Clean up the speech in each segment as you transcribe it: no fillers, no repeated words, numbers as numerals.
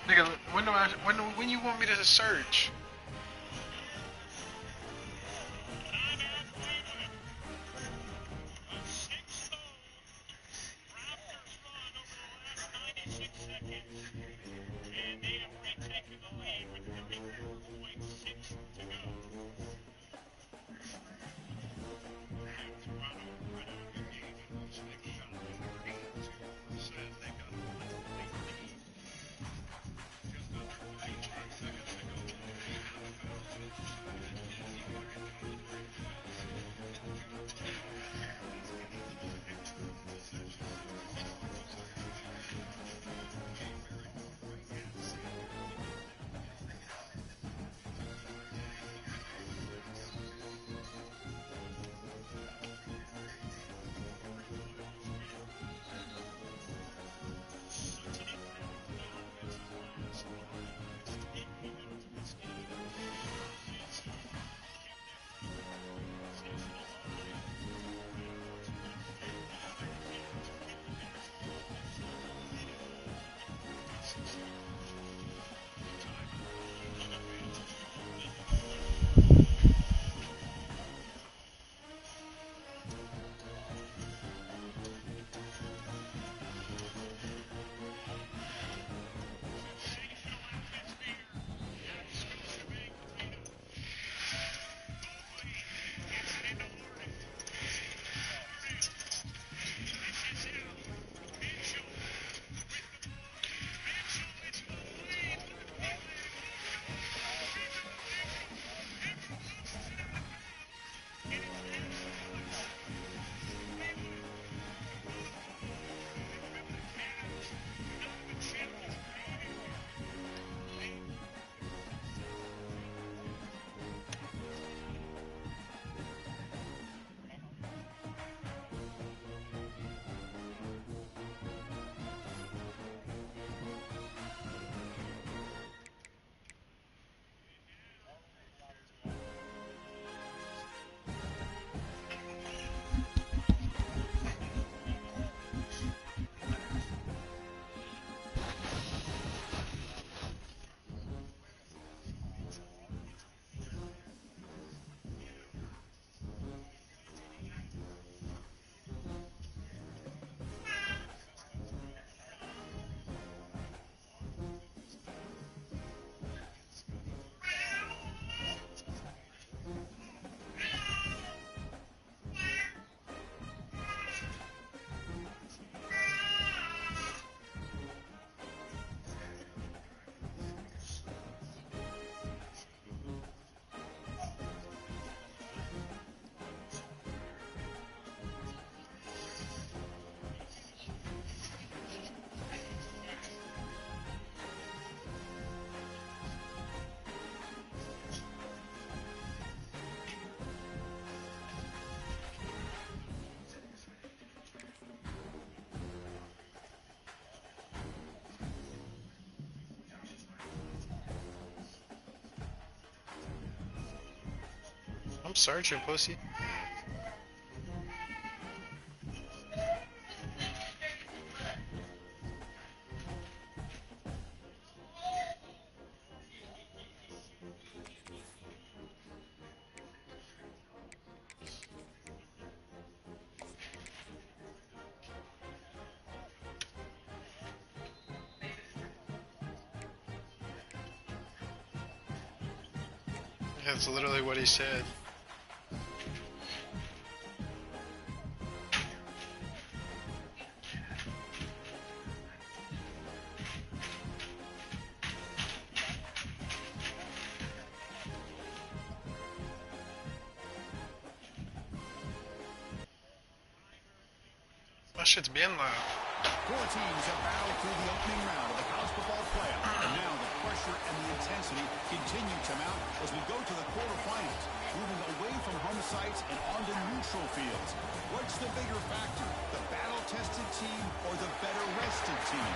Nigga, when you want me to search? I'm searching, pussy. That's literally what he said. My shit's been live. Four teams have battled through the opening round of the college football playoff, and now the pressure and the intensity continue to mount as we go to the quarterfinals, moving away from home sites and onto neutral fields. What's the bigger factor, the battle-tested team or the better-rested team?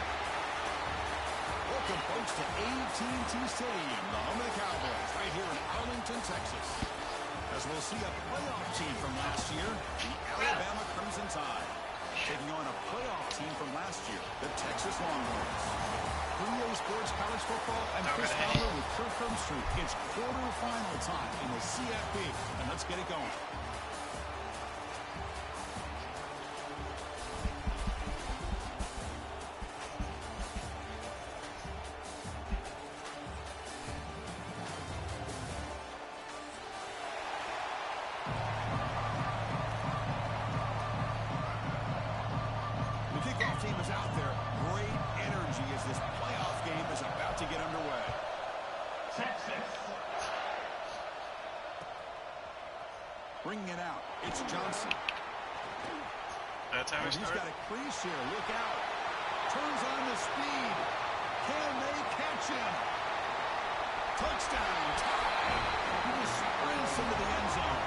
Welcome, folks, to AT&T Stadium, the home of the Cowboys, right here in Arlington, Texas. As we'll see a playoff team from last year, the Alabama Crimson Tide, taking on a playoff team from last year, the Texas Longhorns. 3A Sports College Football. I'm Chris Fowler with Kirk Herbstreit. It's quarterfinal time in the CFP, and let's get it going. Team is out there. Great energy as this playoff game is about to get underway. Texas. Bringing it out. It's Johnson. That's how he's got a crease here. Look out. Turns on the speed. Can they catch him? Touchdown. Tie. He just sprints into the end zone.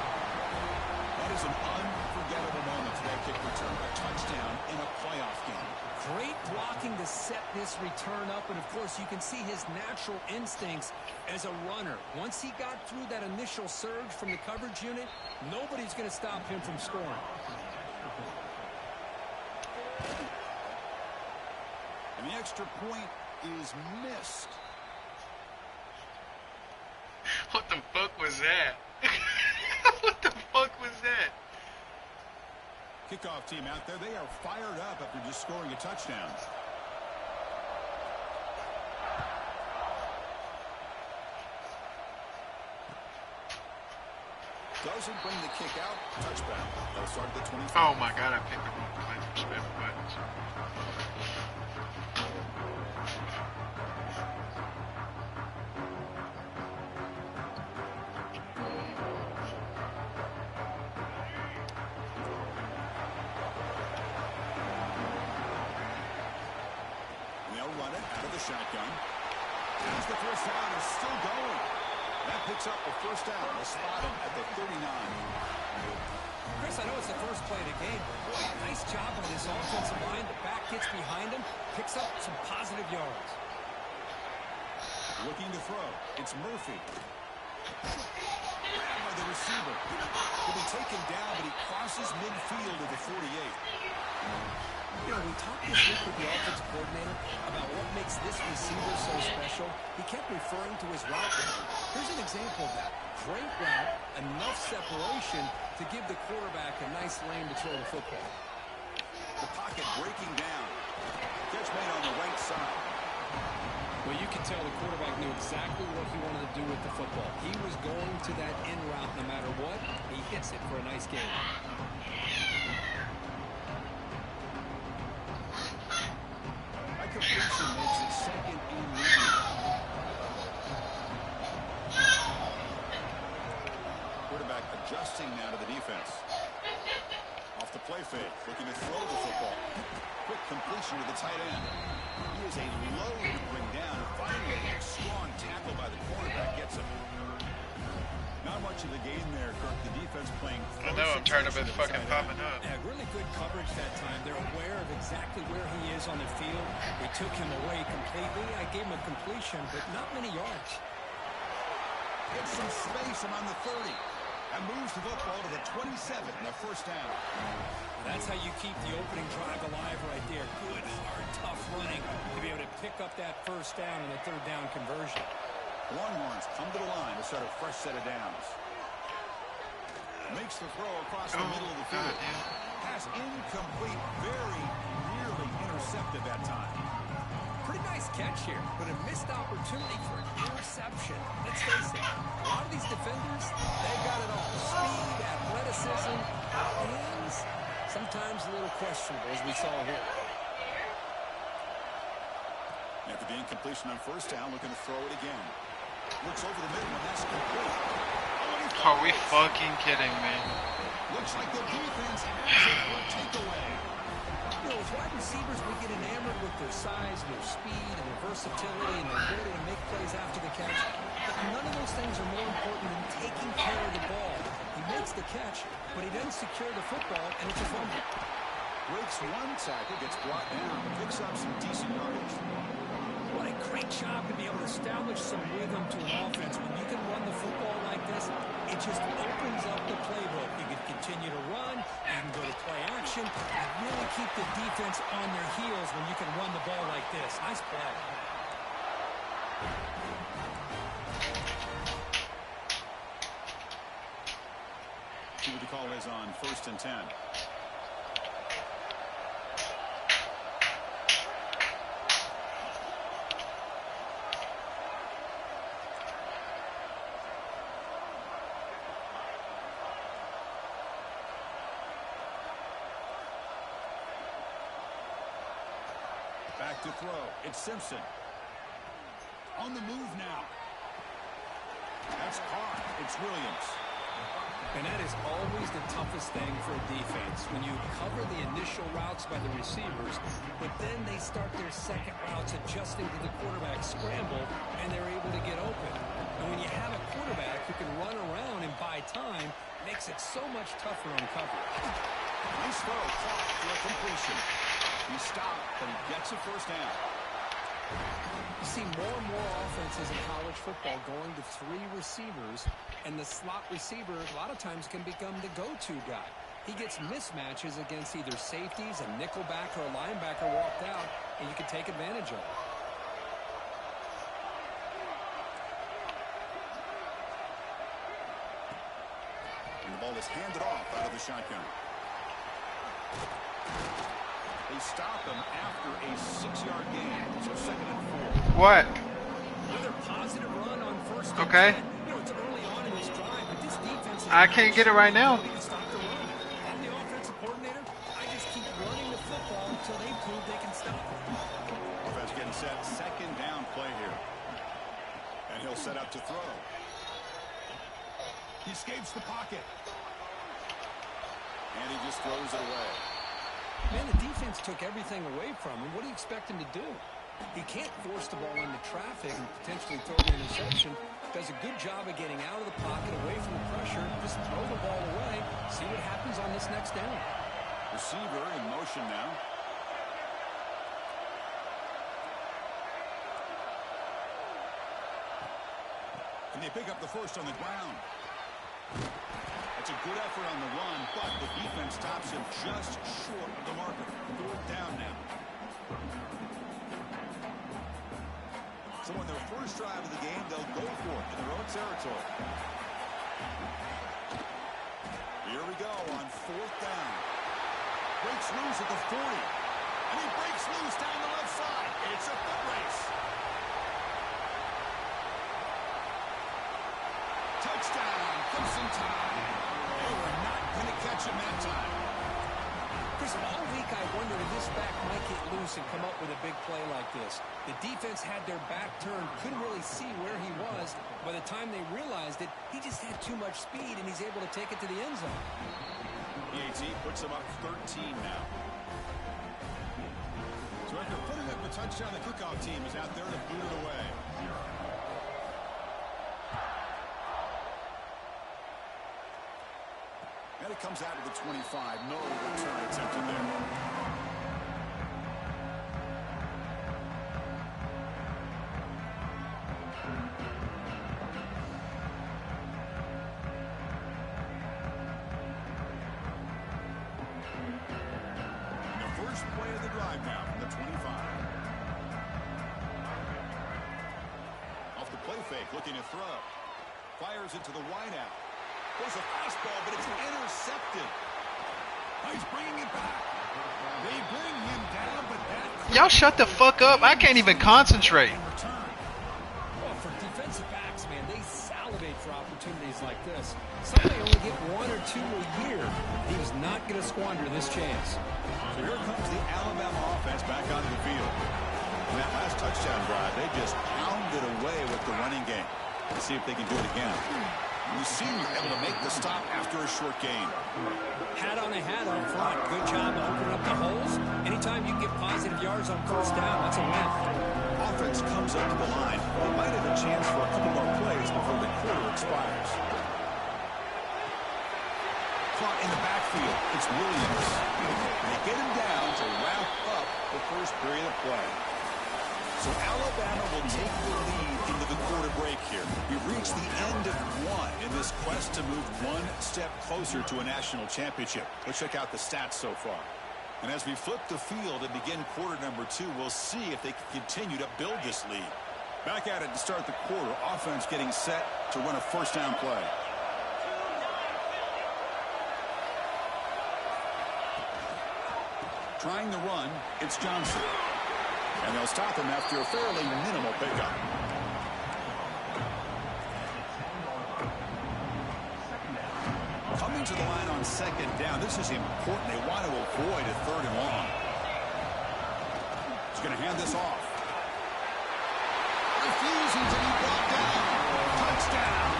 That is an unforgettable moment for that kick return. A touchdown in a playoff game. Great blocking to set this return up, and of course you can see his natural instincts as a runner. Once he got through that initial surge from the coverage unit, nobody's going to stop him from scoring. And the extra point is missed. What the fuck was that? What the fuck was that? Kickoff team out there. They are fired up after just scoring a touchdown. Doesn't bring the kick out. Touchback. They'll start at the 25. Oh my god, I picked the wrong buttons. Shotgun. As the first down is still going. That picks up a first down. They'll spot him at the 39. Chris, I know it's the first play of the game, but boy, nice job on this offensive line. The back gets behind him, picks up some positive yards. Looking to throw. It's Murphy. Grabbed by the receiver. He'll be taken down, but he crosses midfield to the 48. You know, we talked this week with the offensive coordinator about what makes this receiver so special. He kept referring to his route. Here's an example of that. Great route, enough separation to give the quarterback a nice lane to throw the football. The pocket breaking down. Catch made on the right side. Well, you can tell the quarterback knew exactly what he wanted to do with the football. He was going to that in route no matter what. He hits it for a nice game. Completion makes it second and lead. Quarterback adjusting now to the defense. Off the play fake, looking to throw the football. Quick completion to the tight end. He is a load to bring down. Finally, a strong tackle by the quarterback gets him. Not much of the game there, Kirk. The defense playing. I know, I'm tired of it fucking popping up. Yeah, really good coverage that time. They're aware of exactly where he is on the field. They took him away completely. I gave him a completion, but not many yards. Gets some space around the 30. And moves the football to the 27 and a first down. That's how you keep the opening drive alive right there. Good, hard, tough running to be able to pick up that first down and a third down conversion. Longhorns come to the line to start a fresh set of downs. Makes the throw across the middle of the field. Pass incomplete, very nearly intercepted that time. Pretty nice catch here, but a missed opportunity for an interception. Let's face it, a lot of these defenders, they've got it all. Speed, athleticism, hands, sometimes a little questionable, as we saw here. After the incompletion on first down, looking to throw it again. Looks over the middle, and that's complete. Are we fucking kidding me? Looks like the defense has it for a takeaway. You know, as wide receivers, we get enamored with their size, their speed, and their versatility, and their ability to make plays after the catch. But none of those things are more important than taking care of the ball. He makes the catch, but he doesn't secure the football, and it's a fumble. Breaks one tackle, gets brought down, picks up some decent yardage. What a great job to be able to establish some rhythm to an offense. When you can run the football like this, it just opens up the playbook. You can continue to run, you can go to play action, and really keep the defense on their heels when you can run the ball like this. Nice play. See what the call is on 1st and 10. Back to throw. It's Simpson. On the move now. That's caught. It's Williams. And that is always the toughest thing for a defense, when you cover the initial routes by the receivers, but then they start their second routes adjusting to the quarterback scramble, and they're able to get open. And when you have a quarterback who can run around and buy time, it makes it so much tougher on coverage. Nice throw. Caught for a completion. He stopped, but he gets a first down. You see more and more offenses in college football going to 3 receivers, and the slot receiver a lot of times can become the go-to guy. He gets mismatches against either safeties, a nickelback, or a linebacker walked out, and you can take advantage of it. And the ball is handed off out of the shotgun. They stop him after a 6-yard gain. So 2nd and 4. What? Another positive run on 1st and Okay. 10. You know, it's early on in this drive, but this defense is I can't get it right now. to stop the run. I'm the offensive coordinator. I just keep running the football until they prove they can stop it. Offense getting set. 2nd down play here. And he'll set up to throw. He escapes the pocket. And he just throws it away. Man, the defense took everything away from him. What do you expect him to do? He can't force the ball into traffic and potentially throw an interception. Does a good job of getting out of the pocket, away from the pressure. Just throw the ball away. See what happens on this next down. Receiver in motion now. And they pick up the first on the ground. It's a good effort on the run, but the defense stops him just short of the marker. 4th down now. So on their first drive of the game, they'll go for it in their own territory. Here we go on 4th down. Breaks loose at the 40. And he breaks loose down the left side. It's a foot race. Touchdown, Clemson time. They were not going to catch him that time. Chris, all week I wondered if this back might get loose and come up with a big play like this. The defense had their back turned, couldn't really see where he was. By the time they realized it, he just had too much speed, and he's able to take it to the end zone. EAT puts them up 13 now. So after putting up a touchdown, the kickoff team is out there to boot it away. And it comes out of the 25. No return attempted there. The first play of the drive now from the 25. Off the play fake, looking to throw. Fires it to the wideout. There's a fastball, but it's intercepted. He's bringing it back. They bring him down, but that... Y'all shut the fuck up. I can't even concentrate. Well, for defensive backs, man, they salivate for opportunities like this. Some may only get 1 or 2 a year. He was not going to squander this chance. So here comes the Alabama offense back onto the field. In that last touchdown drive, they just pounded away with the running game. Let's see if they can do it again. The senior able to make the stop after a short gain. Hat on a hat up front. Good job opening up the holes. Anytime you can get positive yards on 1st down, that's a win. Offense comes up to the line. They might have a chance for a couple more plays before the quarter expires. Caught in the backfield. It's Williams. They get him down to wrap up the first period of play. So Alabama will take the lead into the quarter break here. We've reached the end of 1 in this quest to move 1 step closer to a national championship. Let's check out the stats so far. And as we flip the field and begin quarter number 2, we'll see if they can continue to build this lead. Back at it to start the quarter. Offense getting set to run a first down play. Trying the run, it's Johnson. And they'll stop him after a fairly minimal pickup. Coming to the line on second down. This is important. They want to avoid a third and long. He's going to hand this off. Refusing to be brought down. Touchdown.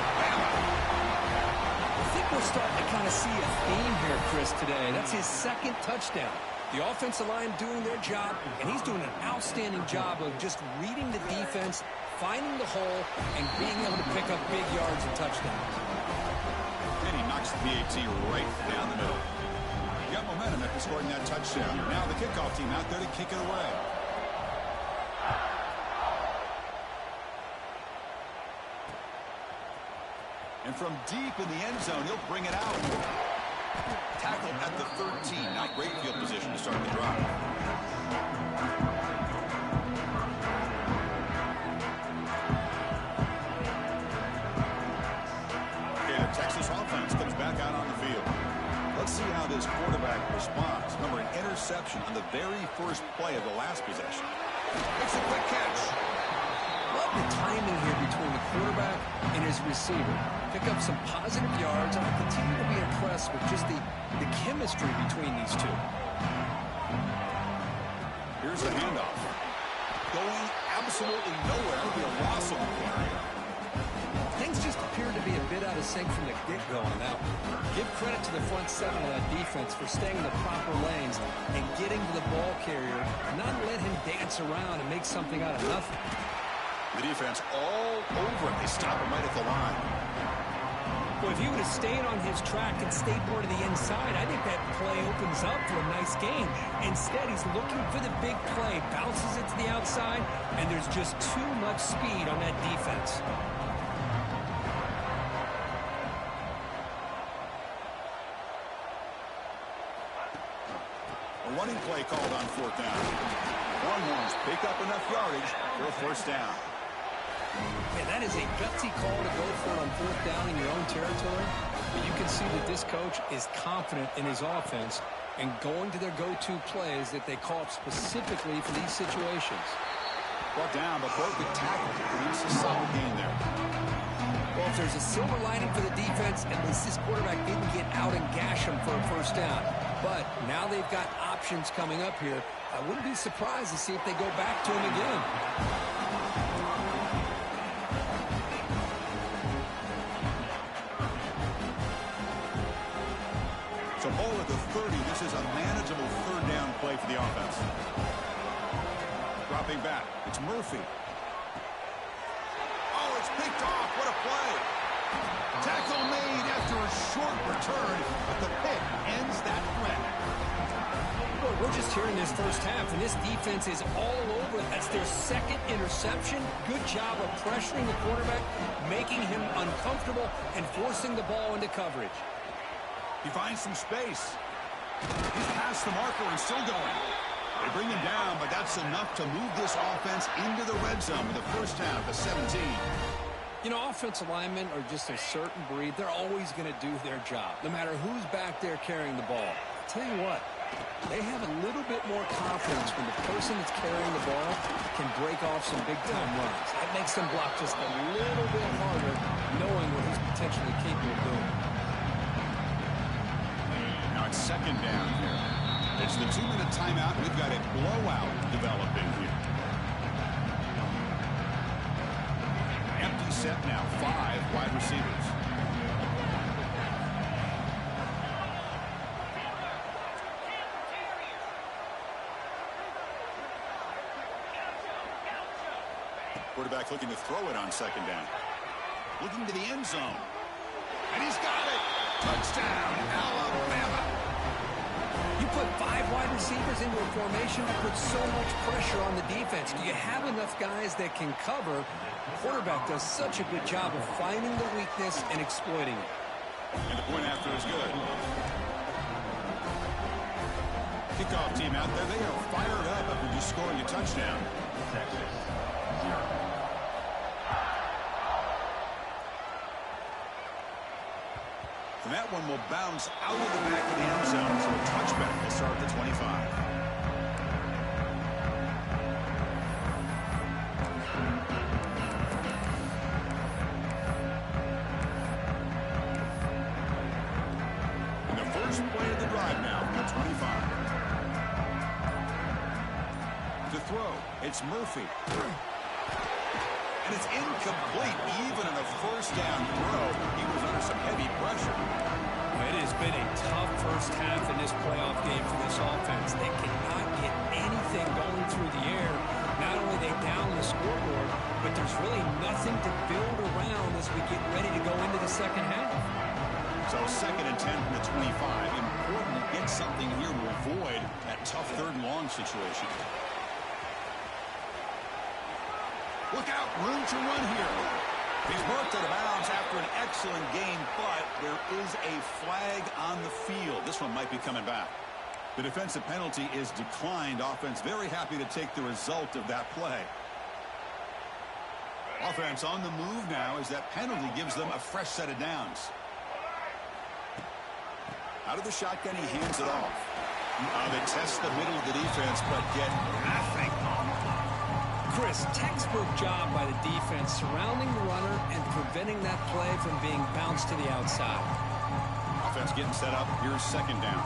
I think we're starting to kind of see a theme here, Chris, today. That's his second touchdown. The offensive line doing their job, and he's doing an outstanding job of just reading the defense, finding the hole, and being able to pick up big yards and touchdowns. And he knocks the PAT right down the middle. He got momentum after scoring that touchdown. Now the kickoff team out there to kick it away. And from deep in the end zone, he'll bring it out. Tackled at the 13. Now great field position to start the drive. Okay, the Texas offense comes back out on the field. Let's see how this quarterback responds. Remember, an interception on the very first play of the last possession. Makes a quick catch. Love the timing here between the quarterback and his receiver. Pick up some positive yards, and I continue to be impressed with just the chemistry between these two. Here's the handoff. Going absolutely nowhere. It'll be a loss on the play. Things just appear to be a bit out of sync from the get-go on that one. Give credit to the front seven of that defense for staying in the proper lanes and getting to the ball carrier, not let him dance around and make something out of nothing. The defense all over it. They stop him right at the line. Well, if he would have stayed on his track and stayed more to the inside, I think that play opens up for a nice game. Instead, he's looking for the big play, bounces it to the outside, and there's just too much speed on that defense. A running play called on fourth down. Longhorns pick up enough yardage for a first down. Man, that is a gutsy call to go for it on fourth down in your own territory. But you can see that this coach is confident in his offense and going to their go-to plays that they call up specifically for these situations. Brought down, but broke the tackle to produce a solid gain there. Well, if there's a silver lining for the defense, at least this quarterback didn't get out and gash him for a first down. But now they've got options coming up here. I wouldn't be surprised to see if they go back to him again. So ball at the 30. This is a manageable third down play for the offense. Dropping back. It's Murphy. Oh, it's picked off. What a play. Tackle made after a short return, but the pick ends that threat. Well, we're just here in this first half, and this defense is all over. That's their second interception. Good job of pressuring the quarterback, making him uncomfortable, and forcing the ball into coverage. He finds some space. He's past the marker and still going. They bring him down, but that's enough to move this offense into the red zone with the first half of 17. You know, offensive linemen are just a certain breed. They're always going to do their job, no matter who's back there carrying the ball. I'll tell you what, they have a little bit more confidence when the person that's carrying the ball can break off some big-time runs. That makes them block just a little bit harder, knowing what he's potentially capable of doing. Now it's second down here. It's the 2-minute timeout. We've got a blowout developing here. Empty set now. 5 wide receivers. Quarterback looking to throw it on second down. Looking to the end zone. And he's got it. Touchdown, Alabama. You put 5 wide receivers into a formation that puts so much pressure on the defense. Do you have enough guys that can cover? The quarterback does such a good job of finding the weakness and exploiting it. And the point after is good. Kickoff team out there, they are fired up after just scoring a touchdown. Texas, 0. And that one will bounce out of the back of the end zone, so a touchback will start at the 25. And the first play of the drive now from the 25. To throw, it's Murphy. And it's incomplete. Even on a first down throw, he was under some heavy pressure. It has been a tough first half in this playoff game for this offense. They cannot get anything going through the air. Not only are they down the scoreboard, but there's really nothing to build around as we get ready to go into the second half. So 2nd and 10 from the 25. Important to get something here to avoid that tough 3rd and long situation. Look out, room to run here. He's marked out of bounds after an excellent game, but there is a flag on the field. This one might be coming back. The defensive penalty is declined. Offense very happy to take the result of that play. Offense on the move now as that penalty gives them a fresh set of downs. Out of the shotgun, he hands it off. They test the middle of the defense, but get nothing. Chris, textbook job by the defense surrounding the runner and preventing that play from being bounced to the outside. Offense getting set up. Here's 2nd down.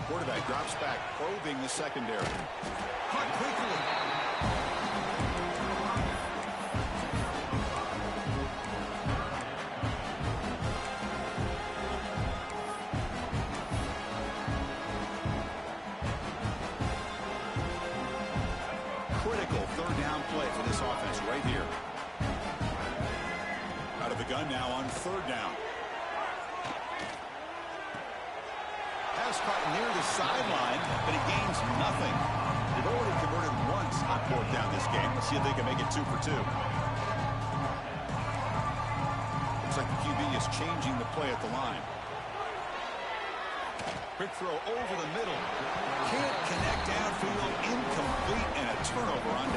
Quarterback drops back, probing the secondary. Caught quickly. Critical 3rd down play for this offense right here. Out of the gun now on 3rd down. Pass caught near the sideline, but he gains nothing. They've already converted once on 4th down this game. Let's see if they can make it 2 for 2. Looks like the QB is changing the play at the line. Quick throw over the middle. Can't connect downfield. Incomplete and a turnover on down.